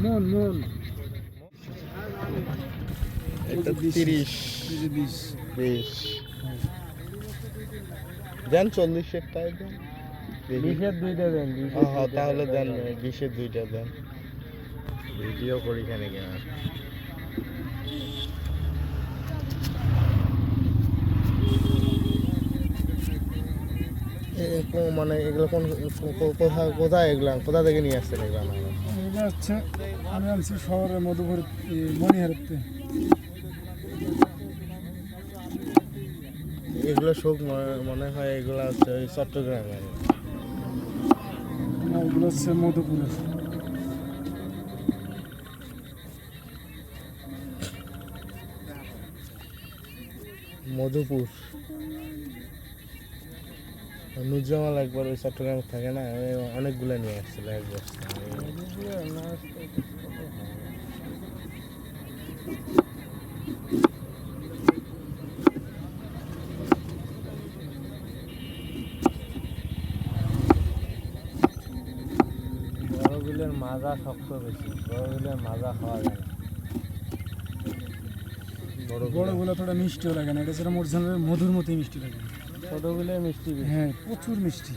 মন মন এটা 30 20 20 দেন 40 এর টাই দেন 20 এর দুইটা দেন হ্যাঁ তাহলে দেন 20 এর দুইটা দেন ভিডিও করি এখানে কেন মানে এগুলো কোথায় এগুলো কোথা থেকে নিয়ে আসছেন এগুলো এটা হচ্ছে আমি আনছি শহরের মধুপুর মণিহারিতে। এগুলো শোক মনে হয় এগুলো হচ্ছে ওই চট্টগ্রামের না, এগুলো হচ্ছে মধুপুরের। মধুপুর নুরজামাল একবার ওই চট্টগ্রামে থাকে না অনেকগুলো নিয়ে আসছিল এক বস্তা বড় বিলের মাজা শক্ত বেশি, বড় বিলের মাজা খাওয়া যায় না। বড়গুলো থোড়া মিষ্টিও লাগে না, এটা যেটা অরিজিনাল মধুর মতোই মিষ্টি লাগে। ছোটগুলো মিষ্টি, হ্যাঁ প্রচুর মিষ্টি।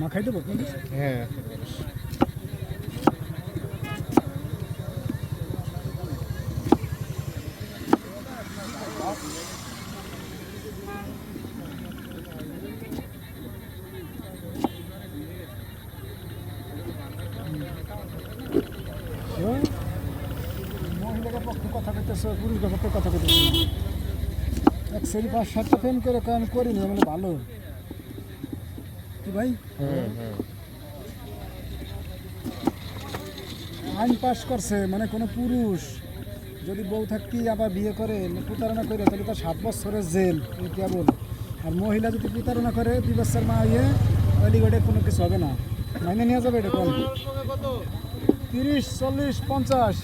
মাখাই দেবো? হ্যাঁ মহিলাদের পক্ষে কথা কইতেছে, পুরুষদের পক্ষে কথা কইতেছে। এক সেরি 5-7টা প্রেম করে আমি করিনি, মানে ভালো কি ভাই? আইন পাস করছে, মানে কোনো পুরুষ যদি বউ থাকি আবার বিয়ে করে প্রতারণা করে তাহলে তার 7 বছরের জেল কেবল। আর মহিলা যদি প্রতারণা করে 2 বছর মা ইয়ে তাহলে ওটা কোনো কিছু হবে না, মাইনে নিয়ে যাবে। এটা কোন 30, 40, 50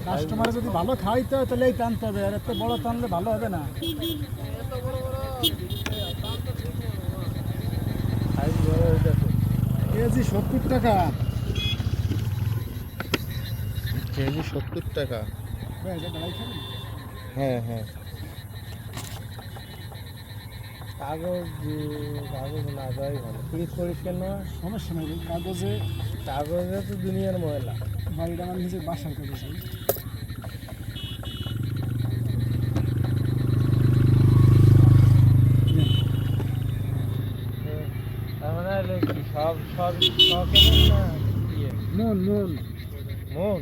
কাস্টমার যদি ভালো খাইতে হয় তাহলে এই টানতে হবে, আর এত বড় টানলে ভালো হবে না। কেজি 70 টাকা। কেজি 70 টাকা? হ্যাঁ হ্যাঁ কাগজ না দেওয়াই ভালো। ফ্রিজ পরিষ্কার না, সমস্যা নেই। কাগজে তো দুনিয়ার ময়লা। বাড়িটা আমার নিজের বাসার কাগজ। সব সব সব মন মন মন